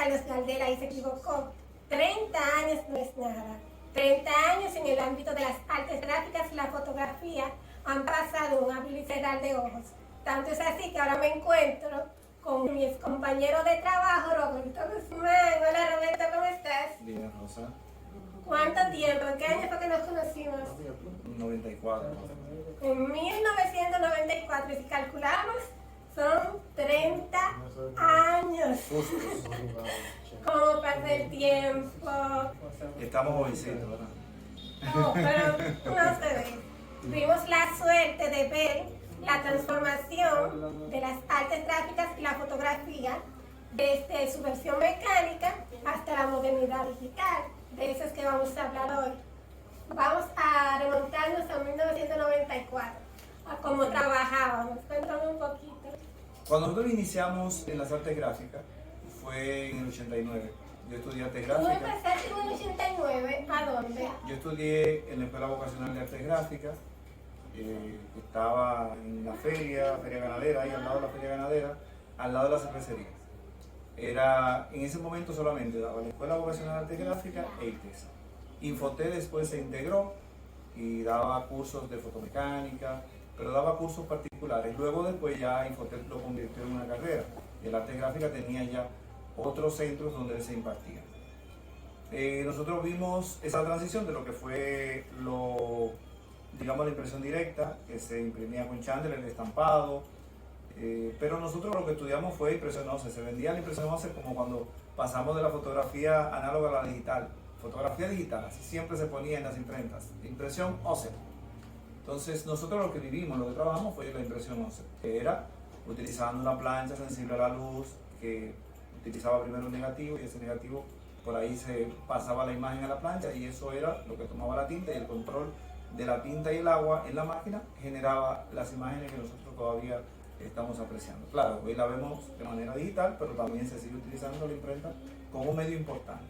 Carlos Gardel ahí se equivocó. 30 años no es nada. 30 años en el ámbito de las artes gráficas y la fotografía han pasado un abrir y cerrar de ojos. Tanto es así que ahora me encuentro con mi compañero de trabajo, Roberto Guzmán. Hola Roberto, ¿cómo estás? Bien, Rosa. ¿Cuánto tiempo? ¿En qué año fue que nos conocimos? 94. En 1994, y si calculamos, son 30 años. ¿Cómo pasa el tiempo? Estamos jovencitos, ¿verdad? No, pero no se ve. Tuvimos la suerte de ver la transformación de las artes gráficas y la fotografía desde su versión mecánica hasta la modernidad digital. De eso es que vamos a hablar hoy. Vamos a remontarnos a 1994, a cómo trabajábamos. Cuéntame un poquito. Cuando nosotros iniciamos en las artes gráficas, fue en el 89. Yo estudié artes ¿Tú gráficas. empezaste en el 89? ¿A dónde? Yo estudié en la Escuela Vocacional de Artes Gráficas. Estaba en la feria ganadera, ahí al lado de la feria ganadera, al lado de la cervecería. Era, en ese momento solamente daba la Escuela Vocacional de Artes Gráficas e ITESA. Infoté después se integró y daba cursos de fotomecánica, pero daba cursos particulares. Luego después ya Infotep lo convirtió en una carrera. El arte gráfica tenía ya otros centros donde se impartía. Nosotros vimos esa transición de lo que fue digamos, la impresión directa, que se imprimía con chándel, el estampado, pero nosotros lo que estudiamos fue impresión ósea. Se vendía la impresión ósea como cuando pasamos de la fotografía análoga a la digital. Fotografía digital, así siempre se ponía en las imprentas, impresión ósea. Entonces nosotros lo que vivimos, lo que trabajamos fue la impresión ósea, que era utilizando una plancha sensible a la luz, que utilizaba primero un negativo y ese negativo por ahí se pasaba la imagen a la plancha y eso era lo que tomaba la tinta y el control de la tinta y el agua en la máquina generaba las imágenes que nosotros todavía estamos apreciando. Claro, hoy la vemos de manera digital, pero también se sigue utilizando la imprenta como un medio importante.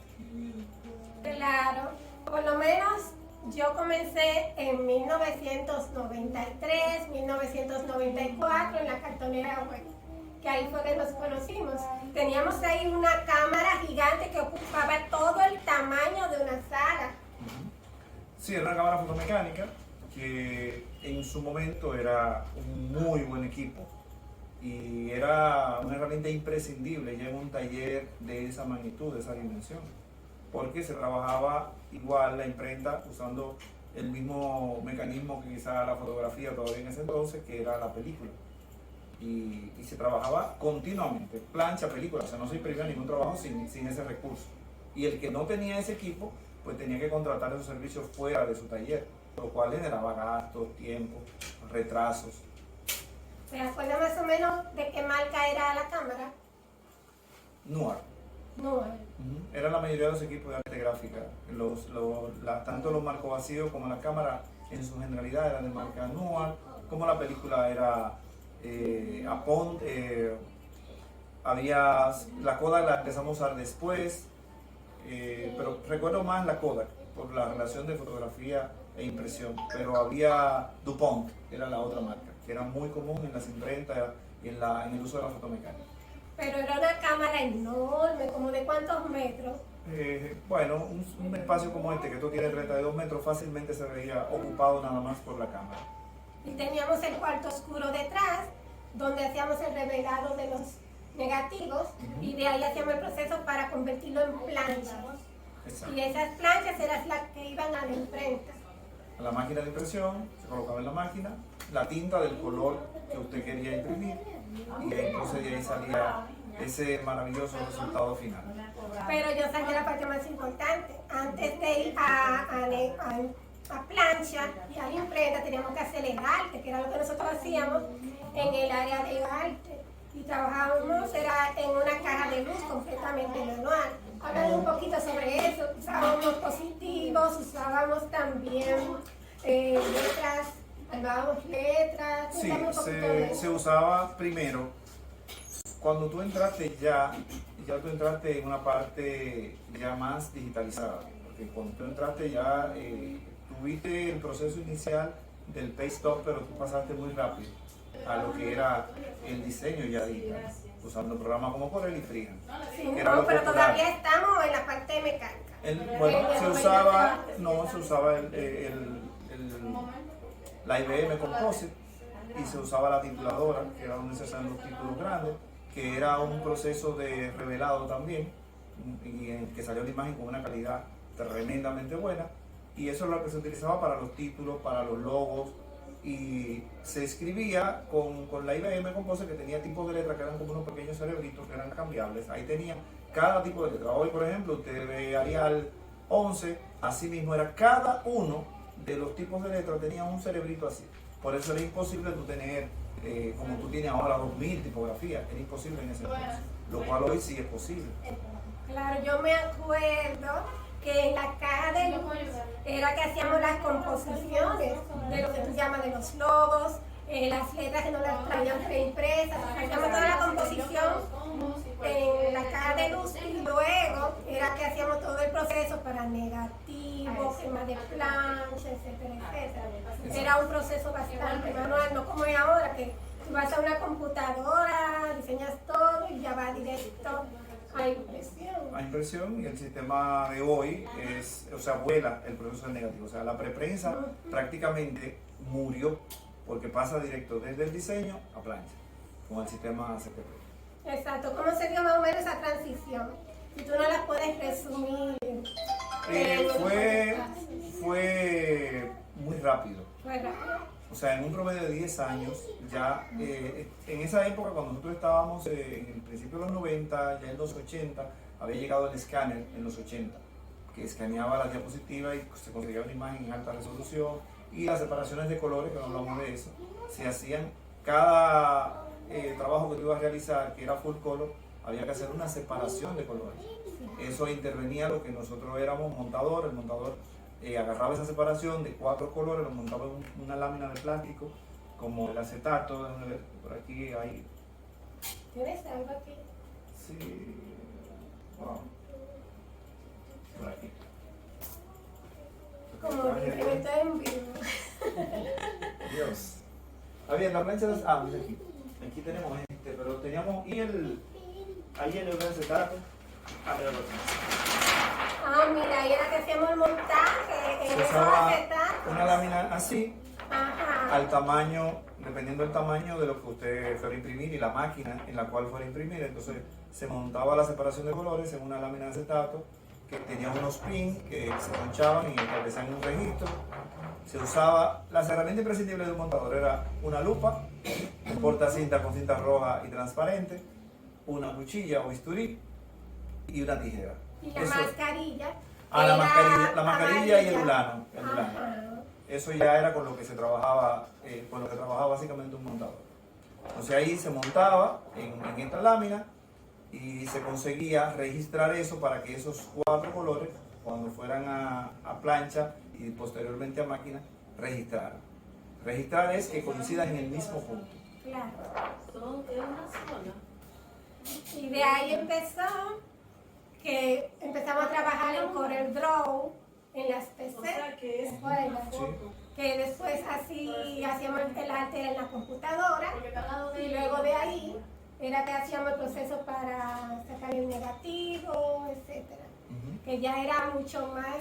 Claro, por lo menos yo comencé en 1993, 1994 en la cartonera web, que ahí fue que nos conocimos. Teníamos ahí una cámara gigante que ocupaba todo el tamaño de una sala. Sí, era una cámara fotomecánica que en su momento era un muy buen equipo y era una herramienta imprescindible ya en un taller de esa magnitud, de esa dimensión, porque se trabajaba igual la imprenta usando el mismo mecanismo que quizá la fotografía todavía en ese entonces, que era la película. Y se trabajaba continuamente, plancha, película, o sea, no se imprimía ningún trabajo sin ese recurso. Y el que no tenía ese equipo, pues tenía que contratar esos servicios fuera de su taller, lo cual generaba gastos, tiempo, retrasos. ¿Se acuerda más o menos de qué marca era la cámara? Nuar. No. Era la mayoría de los equipos de arte gráfica, tanto los marcos vacíos como la cámara en su generalidad eran de marca Nuar, como la película era Apont, había la Kodak, la empezamos a usar después, pero recuerdo más la Kodak por la relación de fotografía e impresión, pero había DuPont, era la otra marca, que era muy común en las imprentas y en el uso de la fotomecánica. Pero era una cámara enorme, como de cuántos metros. Bueno, un espacio como este, que tú tienes 32 metros, fácilmente se veía ocupado nada más por la cámara. Y teníamos el cuarto oscuro detrás, donde hacíamos el revelado de los negativos, y de ahí hacíamos el proceso para convertirlo en planchas. Exacto. Y esas planchas eran las que iban a la imprenta. A la máquina de impresión, se colocaba en la máquina la tinta del color que usted quería imprimir y entonces de ahí salía ese maravilloso resultado final. Pero yo saqué la parte más importante. Antes de ir a plancha y a la imprenta teníamos que hacer el arte, que era lo que nosotros hacíamos en el área de arte. Y trabajábamos era en una caja de luz completamente manual. Háblame un poquito sobre eso. Usábamos positivos, usábamos también letras, armábamos letras. Sí, se se usaba primero, cuando tú entraste ya tú entraste en una parte ya más digitalizada, porque cuando tú entraste ya tuviste el proceso inicial del paste up, pero tú pasaste muy rápido a lo que era el diseño ya digital. usando programas como Corel y Freehand. Sí, que era no, lo pero popular. todavía estamos en la parte mecánica. Bueno, se usaba la IBM Composite y se usaba la tituladora, que era donde se hacían los títulos grandes, que era un proceso de revelado también, y en que salió la imagen con una calidad tremendamente buena, y eso es lo que se utilizaba para los títulos, para los logos, y se escribía con la IBM Composite, que tenía tipos de letras que eran como unos pequeños cerebritos que eran cambiables. Ahí tenía cada tipo de letra. Hoy, por ejemplo, usted ve Arial 11, así mismo era cada uno de los tipos de letras tenía un cerebrito así. Por eso era imposible tú tener, como tú tienes ahora 2000 tipografías, era imposible en ese entonces, lo cual hoy sí es posible. Claro, yo me acuerdo que en la caja de luz era que hacíamos las composiciones de lo que tú llamas de los logos, las letras que no las traían preimpresas, hacíamos toda la composición en la caja de luz y luego era que hacíamos todo el proceso para negativos, quema de plancha, etcétera, etcétera. Era un proceso bastante manual, no como es ahora que tú vas a una computadora, diseñas todo y ya va directo a impresión. A impresión, y el sistema de hoy es, o sea, vuela el proceso del negativo. O sea, la preprensa prácticamente murió porque pasa directo desde el diseño a plancha con el sistema CTP. Exacto, ¿cómo se dio más o menos esa transición? Si tú no la puedes resumir. Fue muy rápido. Fue rápido. O sea, en un promedio de 10 años, ya en esa época, cuando nosotros estábamos en el principio de los 90, ya en los 80, había llegado el escáner en los 80, que escaneaba la diapositiva y se conseguía una imagen en alta resolución, y las separaciones de colores, que no hablamos de eso, se hacían cada trabajo que tú ibas a realizar, que era full color, había que hacer una separación de colores. Eso intervenía lo que nosotros éramos montador. El montador agarraba esa separación de 4 colores, lo montaba en una lámina de plástico, como el acetato, por aquí hay. ¿Tienes algo aquí? Sí, wow. Por aquí. Como que está en vivo. Dios. Ah, bien, la plancha de. Ah, mira aquí. Aquí tenemos pero teníamos. ¿Y ahí en el acetato? Ah, mira lo que. Ah, mira, ahí era que hacíamos el montaje en Se esos usaba acetatos. una lámina así, Ajá. al tamaño, dependiendo del tamaño de lo que usted fuera a imprimir y la máquina en la cual fuera a imprimir. Entonces se montaba la separación de colores en una lámina de acetato que tenía unos pins que se ponchaban y establecían un registro. Se usaba, las herramientas imprescindibles de un montador era una lupa, un portacinta con cinta roja y transparente, una cuchilla o bisturí y una tijera. Y la Eso. mascarilla. La mascarilla y el amarilla. ulano. Ajá. Eso ya era con lo que se trabajaba, básicamente un montador. Entonces ahí se montaba en esta lámina y se conseguía registrar eso para que esos 4 colores, cuando fueran a plancha y posteriormente a máquina, registraran. Registrar es que coincidan en el mismo punto. Claro. Son de una sola. Y de ahí empezó que empezamos a trabajar en Corel Draw, en las PC. O sea que es Bueno, una foto. que después así hacíamos el arte en la computadora y luego de ahí era que hacíamos el proceso para sacar el negativo, etcétera, que ya era mucho más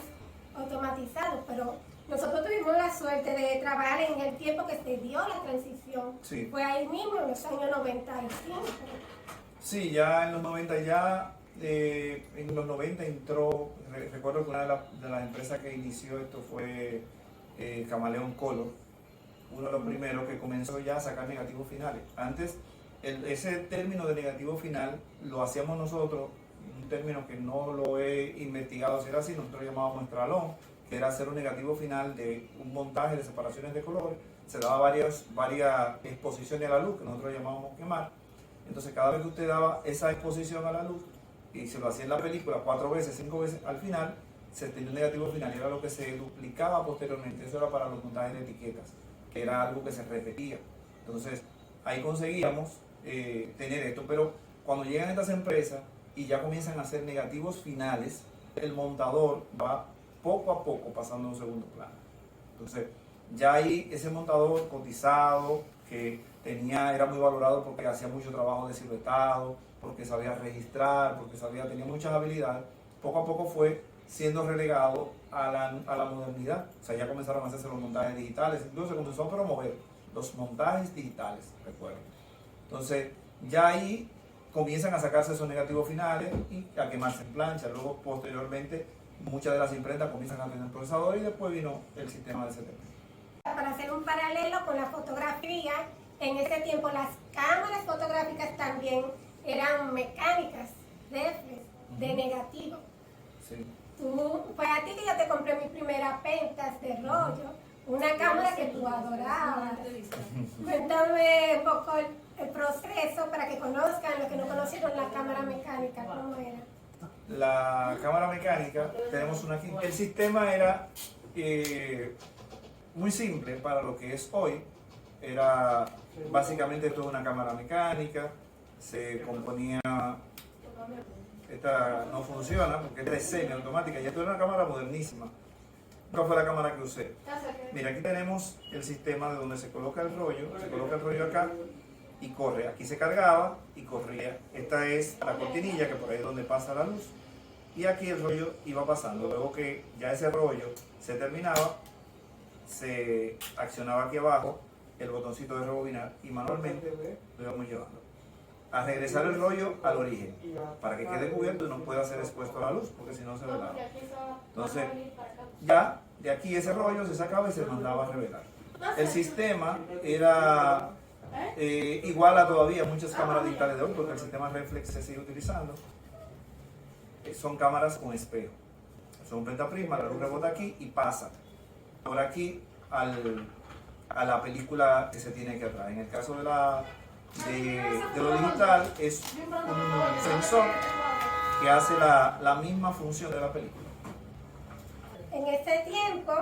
automatizado, pero nosotros tuvimos la suerte de trabajar en el tiempo que se dio la transición. Sí. Fue ahí mismo, en los años 95. Sí, ya en los 90 en los 90 entró, recuerdo que una de las empresas que inició esto fue Camaleón Color, uno de los primeros que comenzó ya a sacar negativos finales. Antes, ese término de negativo final lo hacíamos nosotros, un término que no lo he investigado si era así, nosotros llamábamos estralón, que era hacer un negativo final de un montaje de separaciones de colores. Se daba varias exposiciones a la luz, que nosotros llamábamos quemar. Entonces cada vez que usted daba esa exposición a la luz y se lo hacía en la película 4 veces, 5 veces, al final se tenía un negativo final y era lo que se duplicaba posteriormente. Eso era para los montajes de etiquetas, que era algo que se repetía. Entonces ahí conseguíamos tener esto, pero cuando llegan estas empresas y ya comienzan a hacer negativos finales, el montador va poco a poco pasando a un segundo plano. Entonces ya ahí ese montador cotizado, que era muy valorado porque hacía mucho trabajo de siluetado, porque sabía registrar, porque tenía muchas habilidades. Poco a poco fue siendo relegado a la modernidad. O sea, ya comenzaron a hacerse los montajes digitales, incluso se comenzó a promover los montajes digitales, recuerdo. Entonces, ya ahí comienzan a sacarse esos negativos finales y a quemarse en plancha. Luego, posteriormente, muchas de las imprentas comienzan a tener procesadores y después vino el sistema de CTP. Para hacer un paralelo con la fotografía, en ese tiempo las cámaras fotográficas también eran mecánicas, reflex, de negativo. Sí. Fue a ti que yo te compré mi primera Pentax de rollo, una cámara que tú adorabas. Cuéntame un poco el proceso para que conozcan, los que no conocieron la cámara mecánica, ¿cómo era? La cámara mecánica, tenemos una aquí. El sistema era muy simple para lo que es hoy. Era básicamente toda una cámara mecánica, se componía, esta no funciona porque esta es semiautomática, ya esto era una cámara modernísima. ¿Cuál fue la cámara que usé? Mira, aquí tenemos el sistema de donde se coloca el rollo acá y corre. Aquí se cargaba y corría. Esta es la cortinilla que por ahí es donde pasa la luz. Y aquí el rollo iba pasando. Luego que ya ese rollo se terminaba, se accionaba aquí abajo el botoncito de rebobinar y manualmente lo íbamos llevando. A regresar el rollo al origen, para que quede cubierto y no pueda ser expuesto a la luz, porque si no se velaba. Entonces, ya de aquí ese rollo se sacaba y se mandaba a revelar. El sistema era igual a todavía muchas cámaras digitales de hoy, porque el sistema reflex se sigue utilizando. Son cámaras con espejo. Son pentaprisma, la luz rebota aquí y pasa por aquí a la película que se tiene aquí atrás. En el caso de lo digital es un sensor que hace la misma función de la película. En ese tiempo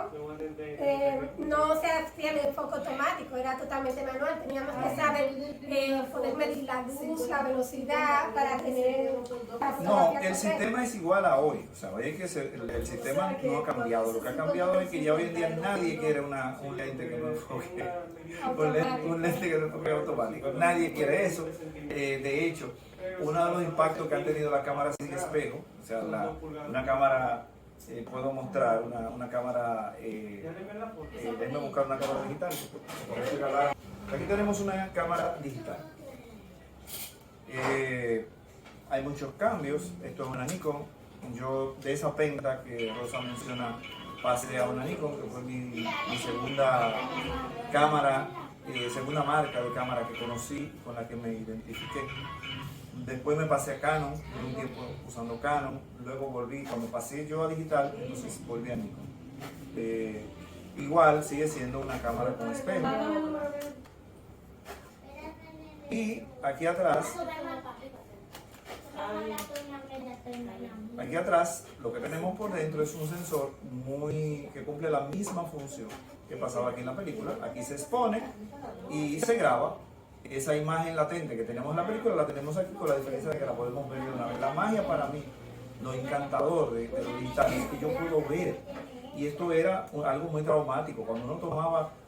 no se hacía el enfoque automático, era totalmente manual. Teníamos que saber poder medir la luz, la velocidad para tener... No, el sistema es igual a hoy. O sea, hoy el sistema no ha cambiado. Lo que ha cambiado es que ya hoy en día nadie quiere un lente que no enfoque, un lente que no enfoque automático. Nadie quiere eso. De hecho, uno de los impactos que han tenido las cámaras sin espejo, o sea, una cámara... puedo mostrar una cámara, déjenme buscar una cámara digital. Aquí tenemos una cámara digital. Hay muchos cambios. Esto es una Nikon. Yo de esa Penta que Rosa menciona pasé a una Nikon, que fue mi segunda cámara, segunda marca de cámara que conocí, con la que me identifiqué. Después me pasé a Canon, por un tiempo usando Canon, luego volví, cuando pasé yo a digital, entonces volví a Nikon. Igual sigue siendo una cámara con espejo. Y aquí atrás lo que tenemos por dentro es un sensor que cumple la misma función que pasaba aquí en la película. Aquí se expone y se graba. Esa imagen latente que tenemos en la película la tenemos aquí, con la diferencia de que la podemos ver de una vez. La magia para mí, lo encantador de lo digital es que yo puedo ver, y esto era algo muy traumático. Cuando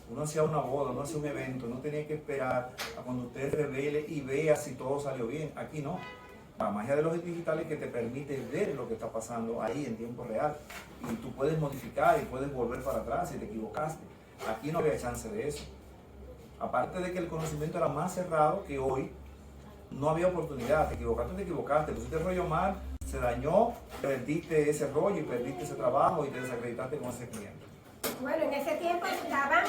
uno hacía una boda, uno hacía un evento, no tenía que esperar a cuando usted revele y vea si todo salió bien. Aquí no. La magia de los digitales es que te permite ver lo que está pasando ahí en tiempo real, y tú puedes modificar y puedes volver para atrás si te equivocaste. Aquí no había chance de eso. Aparte de que el conocimiento era más cerrado que hoy, no había oportunidad. Te equivocaste, pusiste el rollo mal, se dañó, perdiste ese rollo y perdiste ese trabajo y te desacreditaste con ese cliente. Bueno, en ese tiempo estaban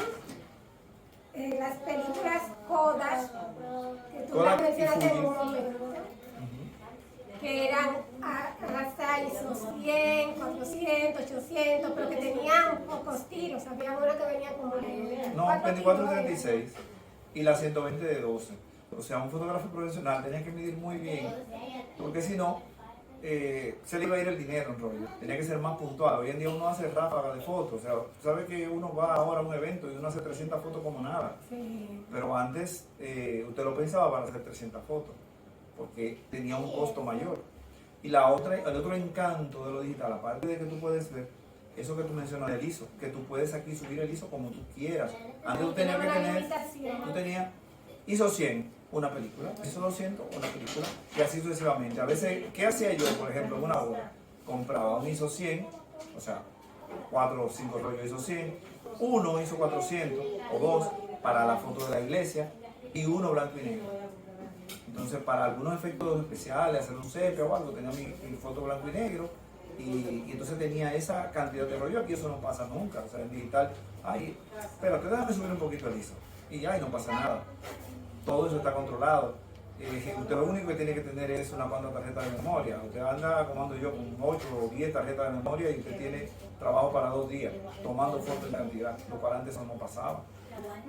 las películas Kodak, que tú las mencionaste en un momento, que eran hasta ISO 100, 400, 800, pero que tenían pocos tiros. Había una que venía como de... No, 24-36 y la 120 de 12. O sea, un fotógrafo profesional tenía que medir muy bien, porque si no, se le iba a ir el dinero en rollo. Tenía que ser más puntual. Hoy en día uno hace ráfaga de fotos. O sea, sabe que uno va ahora a un evento y uno hace 300 fotos como nada. Sí. Pero antes usted lo pensaba para hacer 300 fotos, porque tenía un costo mayor. Y el otro encanto de lo digital, aparte de que tú puedes ver eso que tú mencionas del ISO, que tú puedes aquí subir el ISO como tú quieras. Antes tú Tiene tenías que una tener, limitación. tú tenías ISO 100, una película, ISO 200, una película, y así sucesivamente. A veces, ¿qué hacía yo, por ejemplo, en una boda? Compraba un ISO 100, o sea, 4 o 5 rollos ISO 100, uno ISO 400 o 2 para la foto de la iglesia y uno blanco y negro. Entonces, para algunos efectos especiales, hacer un sepia o algo, tenía mi foto blanco y negro y entonces tenía esa cantidad de rollo. Aquí eso no pasa nunca, o sea, en digital, ay, espérate, déjame subir un poquito el ISO y ya, y no pasa nada. Todo eso está controlado. Usted lo único que tiene que tener es una cuanta tarjeta de memoria. Usted anda, como ando yo, con 8 o 10 tarjetas de memoria y usted tiene trabajo para 2 días, tomando fotos en cantidad. Lo para antes eso no pasaba.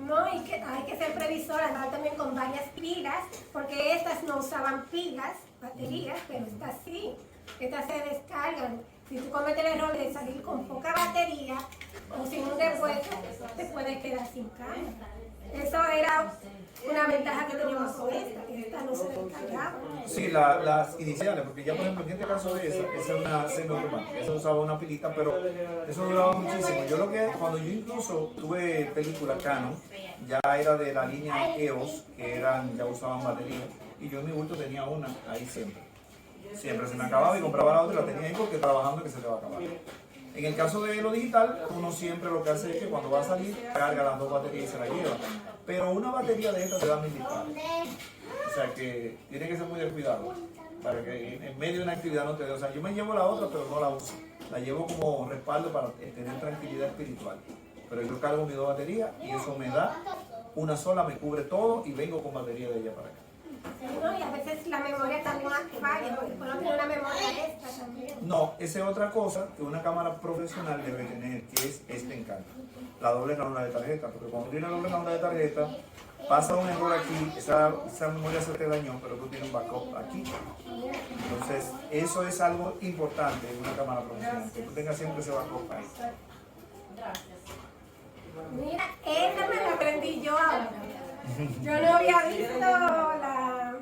No, y que hay que ser previsor, andar también con varias pilas, porque estas no usaban pilas, baterías, pero estas sí, estas se descargan. Si tú cometes el error de salir con poca batería o sin un repuesto, te puedes quedar sin carga. Eso era una ventaja que teníamos con esta, que esta no se descargaba. Sí, las iniciales, porque ya por ejemplo en este caso de esa es una semiautomática, esa usaba una pilita, pero eso duraba muchísimo. Yo cuando yo incluso tuve películas Canon, ya era de la línea EOS, que ya usaban batería, y yo en mi bulto tenía una ahí siempre. Siempre se me acababa y compraba la otra y la tenía ahí porque trabajando que se le va a acabar. En el caso de lo digital, uno siempre lo que hace es que cuando va a salir, carga las 2 baterías y se las lleva. Pero una batería de estas te da 1000 disparos. O sea que tiene que ser muy descuidado para que en medio de una actividad no te dé. O sea, yo me llevo la otra, pero no la uso. La llevo como respaldo para tener tranquilidad espiritual. Pero yo cargo mis 2 baterías y eso me da una sola, me cubre todo y vengo con batería de ella para acá. No, y a veces la memoria también falla, porque uno tiene una memoria extra también. No, esa es otra cosa que una cámara profesional debe tener, que es este encanto. La doble ranura de tarjeta, porque cuando tiene la doble ranura de tarjeta, pasa un error aquí, esa memoria se te dañó, pero tú tienes un backup aquí. Entonces, eso es algo importante en una cámara profesional, que tú tengas siempre ese backup ahí. Mira, esta me la aprendí yo ahora. Yo no había visto la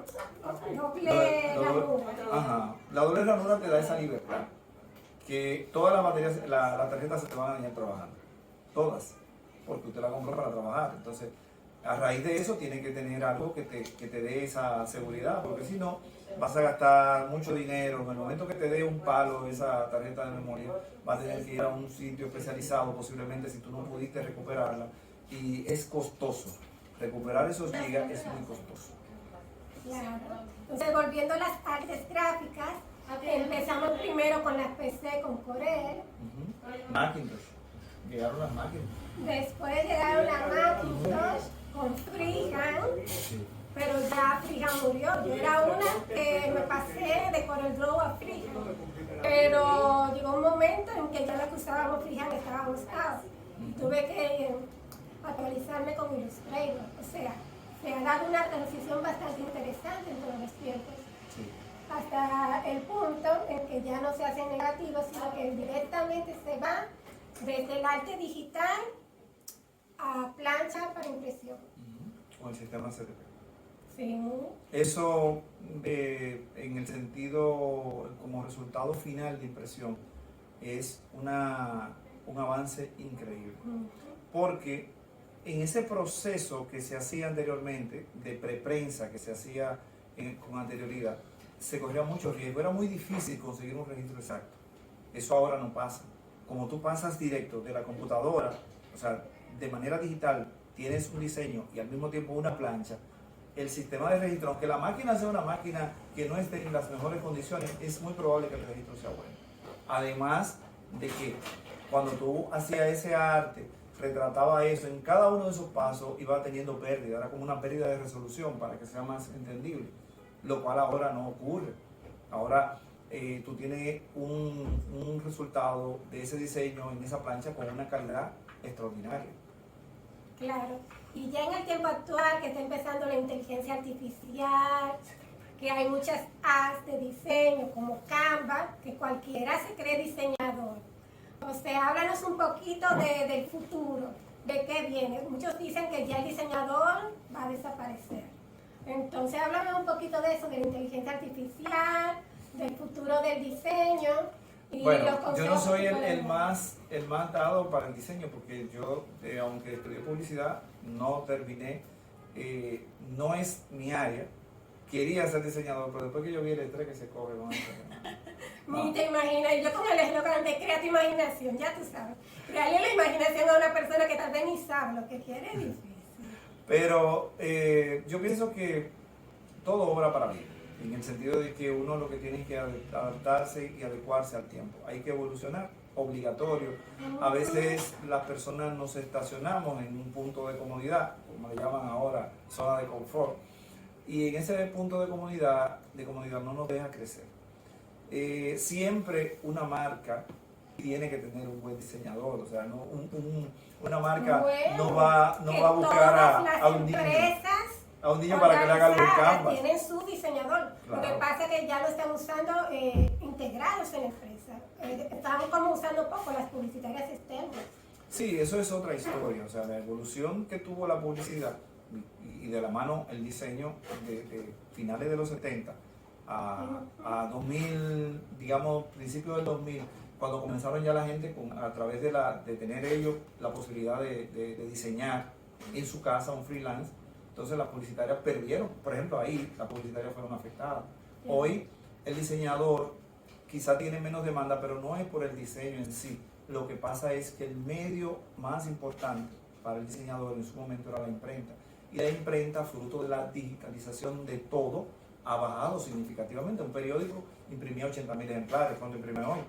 doble ranura. Ajá. La doble ranura te da esa libertad, que todas las baterías, las tarjetas se te van a dañar trabajando. Todas, porque usted la compró para trabajar. Entonces, a raíz de eso, tiene que tener algo que te dé esa seguridad, porque si no, vas a gastar mucho dinero. En el momento que te dé un palo esa tarjeta de memoria, vas a tener que ir a un sitio especializado, posiblemente si tú no pudiste recuperarla, y es costoso. Recuperar esos gigas es muy costoso. Claro. Entonces, volviendo a las artes gráficas, empezamos primero con las PC con Corel. Macintosh. Llegaron las máquinas. Después llegaron las Macintosh con Freehand, pero ya Freehand murió. Yo era una que me pasé de Corel Draw a Freehand, pero llegó un momento en que ya lo que usábamos Freehand estábamos out. Y tuve que actualizarme con Illustrator. O sea, se ha dado una transición bastante interesante en todos los tiempos. Sí. Hasta el punto en que ya no se hacen negativos, sino que directamente se va desde el arte digital a plancha para impresión. Con el sistema CTP. Sí. Eso, en el sentido, como resultado final de impresión, es un avance increíble. Porque en ese proceso que se hacía anteriormente, de preprensa que se hacía con anterioridad, se corría mucho riesgo. Era muy difícil conseguir un registro exacto. Eso ahora no pasa. Como tú pasas directo de la computadora, o sea, de manera digital, tienes un diseño y al mismo tiempo una plancha, el sistema de registro, aunque la máquina sea una máquina que no esté en las mejores condiciones, es muy probable que el registro sea bueno. Además de que cuando tú hacías ese arte, retrataba eso, en cada uno de esos pasos iba teniendo pérdida, era como una pérdida de resolución para que sea más entendible, lo cual ahora no ocurre. Ahora tú tienes un resultado de ese diseño en esa plancha con una calidad extraordinaria. Claro. Y ya en el tiempo actual, que está empezando la inteligencia artificial, que hay muchas apps de diseño como Canva, que cualquiera se cree diseñador. O sea, háblanos un poquito del futuro, de qué viene. Muchos dicen que ya el diseñador va a desaparecer. Entonces, háblame un poquito de eso, de la inteligencia artificial, del futuro del diseño. Y Bueno, los yo no consejos soy que el podemos más el más dado para el diseño, porque yo, aunque estudié publicidad, no terminé, no es mi área. Quería ser diseñador, pero después que yo vi el estrés que se coge, Ni te imaginas, yo con el eslogan de crea tu imaginación, ya tú sabes. Crearle la imaginación a una persona que tal vez ni sabe lo que quiere es difícil. Pero yo pienso que todo obra para bien, en el sentido de que uno lo que tiene que adaptarse y adecuarse al tiempo. Hay que evolucionar, obligatorio. A veces las personas nos estacionamos en un punto de comodidad, como le llaman ahora, zona de confort. Y en ese punto de comodidad no nos deja crecer. Siempre una marca tiene que tener un buen diseñador, o sea, una marca no va a buscar a un niño para que le haga los canvas. Tienen su diseñador. Claro. Lo que pasa es que ya lo están usando integrados en la empresa. Estamos como usando poco las publicitarias externas. Sí, eso es otra historia, o sea, la evolución que tuvo la publicidad y de la mano el diseño de finales de los 70 a 2000, digamos, principios del 2000, cuando comenzaron ya la gente a través de tener ellos la posibilidad de diseñar en su casa un freelance, entonces las publicitarias perdieron, por ejemplo, ahí las publicitarias fueron afectadas. Hoy el diseñador quizá tiene menos demanda, pero no es por el diseño en sí. Lo que pasa es que el medio más importante para el diseñador en su momento era la imprenta. Y la imprenta, fruto de la digitalización de todo, ha bajado significativamente. Un periódico imprimía 80.000 ejemplares, cuando imprime hoy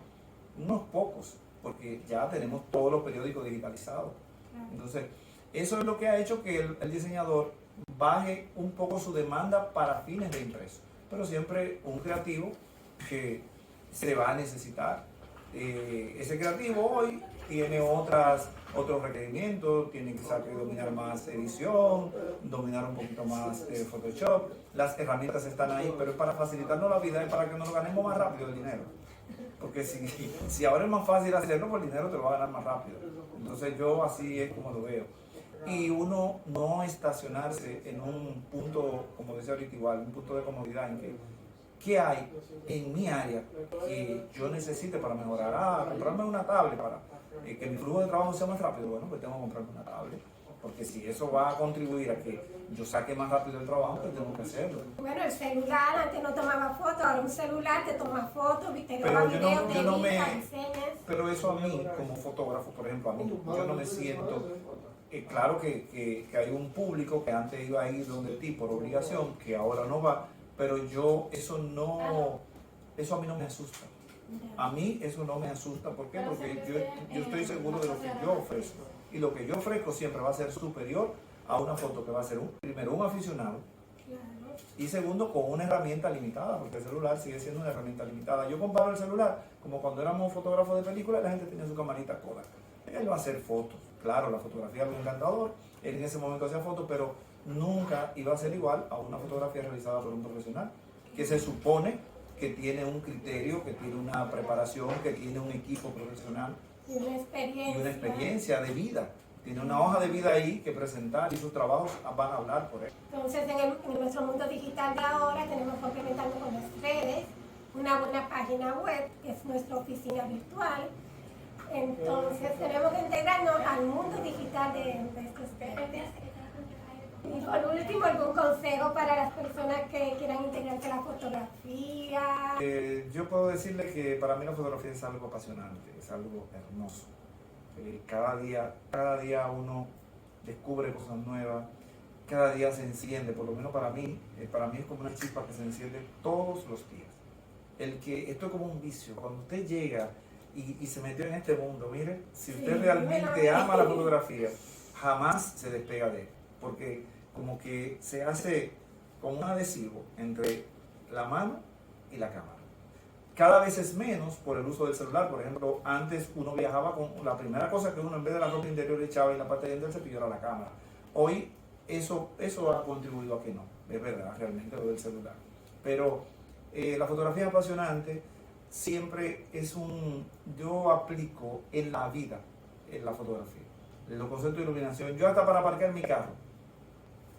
unos pocos, porque ya tenemos todos los periódicos digitalizados. Entonces, eso es lo que ha hecho que el diseñador baje un poco su demanda para fines de impreso. Pero siempre un creativo que se va a necesitar. Ese creativo hoy tiene otros requerimientos, tiene quizás que dominar más edición, dominar un poquito más Photoshop. Las herramientas están ahí, pero es para facilitarnos la vida y para que nos ganemos más rápido el dinero. Porque si ahora es más fácil hacerlo, pues el dinero te lo va a ganar más rápido. Entonces yo así es como lo veo. Y uno no estacionarse en un punto, como decía ahorita igual, un punto de comodidad en que ¿qué hay en mi área que yo necesite para mejorar? Comprarme una tablet para que mi flujo de trabajo sea más rápido. Bueno, pues tengo que comprarme una tablet. Porque si eso va a contribuir a que yo saque más rápido el trabajo, pues tengo que hacerlo. Bueno, el celular antes no tomaba fotos, ahora un celular te toma fotos, te Pero graba yo videos, no te me- edita, diseñas. Pero eso a mí, como fotógrafo, por ejemplo, a mí, yo no me siento... claro que hay un público que antes iba a ir donde ti por obligación, que ahora no va, pero eso a mí no me asusta. A mí eso no me asusta. ¿Por qué? Porque yo estoy seguro de lo que yo ofrezco. Y lo que yo ofrezco siempre va a ser superior a una foto que va a ser primero un aficionado y segundo con una herramienta limitada, porque el celular sigue siendo una herramienta limitada. Yo comparo el celular como cuando éramos fotógrafos de película y la gente tenía su camarita Kodak. Él va a hacer fotos. Claro, la fotografía es un encantador, él en ese momento hacía fotos, pero nunca iba a ser igual a una fotografía realizada por un profesional, que se supone que tiene un criterio, que tiene una preparación, que tiene un equipo profesional Y una experiencia. y una experiencia de vida. Tiene una hoja de vida ahí que presentar y sus trabajos van a hablar por él. Entonces, en nuestro mundo digital de ahora, tenemos complementando con las redes, una buena página web, que es nuestra oficina virtual. Entonces, tenemos que integrarnos al mundo digital de estos temas. Y por último, algún consejo para las personas que quieran integrarse a la fotografía. Yo puedo decirle que para mí la fotografía es algo apasionante, es algo hermoso. Cada día uno descubre cosas nuevas, cada día se enciende, por lo menos para mí es como una chispa que se enciende todos los días. Esto es como un vicio, cuando usted llega y se metió en este mundo, mire, si usted realmente ama la fotografía, jamás se despega de él, porque como que se hace como un adhesivo entre la mano y la cámara. Cada vez es menos por el uso del celular. Por ejemplo, antes uno viajaba con la primera cosa que uno en vez de la ropa interior echaba en la parte de dentro del cepillo era la cámara. Hoy eso ha contribuido a que no, es verdad, realmente lo del celular. Pero la fotografía es apasionante, siempre yo aplico en la vida en la fotografía, en los conceptos de iluminación. Yo hasta para aparcar mi carro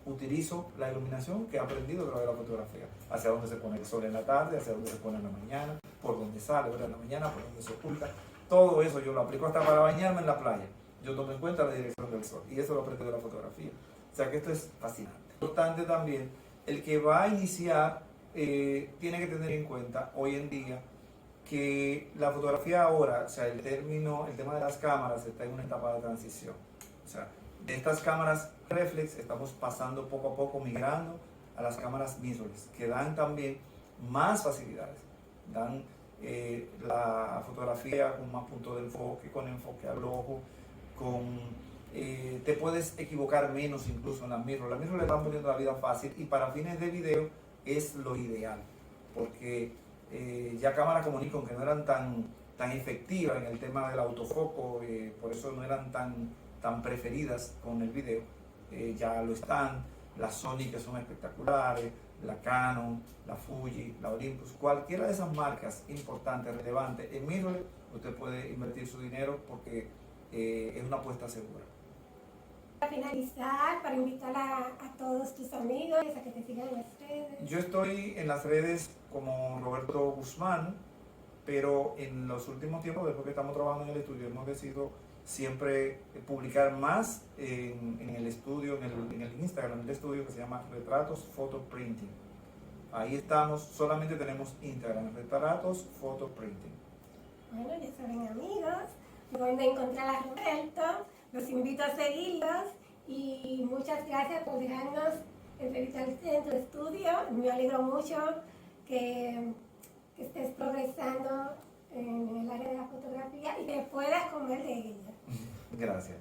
utilizo la iluminación que he aprendido a través de la fotografía. Hacia dónde se pone el sol en la tarde, hacia dónde se pone en la mañana, por dónde sale, ¿verdad? En la mañana, por dónde se oculta. todo eso yo lo aplico hasta para bañarme en la playa. Yo tomo en cuenta la dirección del sol y eso lo aprendí de la fotografía. O sea que esto es fascinante. Importante también, el que va a iniciar tiene que tener en cuenta hoy en día que la fotografía ahora, o sea, el tema de las cámaras está en una etapa de transición. O sea, de estas cámaras reflex estamos pasando poco a poco, migrando a las cámaras mirrorless, que dan también más facilidades. Dan la fotografía con más puntos de enfoque, con enfoque al ojo, te puedes equivocar menos incluso en las mirrorless. Las mirrorless le están poniendo la vida fácil y para fines de video es lo ideal, porque ya cámaras como Nikon, que no eran tan efectivas en el tema del autofoco, por eso no eran tan preferidas con el video, ya lo están. Las Sony, que son espectaculares, la Canon, la Fuji, la Olympus, cualquiera de esas marcas importantes, relevantes, en mirrorless usted puede invertir su dinero porque es una apuesta segura. Para finalizar, para invitar a todos tus amigos a que te sigan en las redes. Yo estoy en las redes como Roberto Guzmán, pero en los últimos tiempos, después que estamos trabajando en el estudio, hemos decidido siempre publicar más en el estudio, en el Instagram del estudio, que se llama Retratos Photo Printing. Ahí estamos, solamente tenemos Instagram, Retratos Photo Printing. Bueno, ya saben, amigos, donde encontrar a Roberto, los invito a seguirlos y muchas gracias por dejarnos entrevistarte en tu estudio. Me alegro mucho que estés progresando en el área de la fotografía y que puedas comer de ella. Gracias.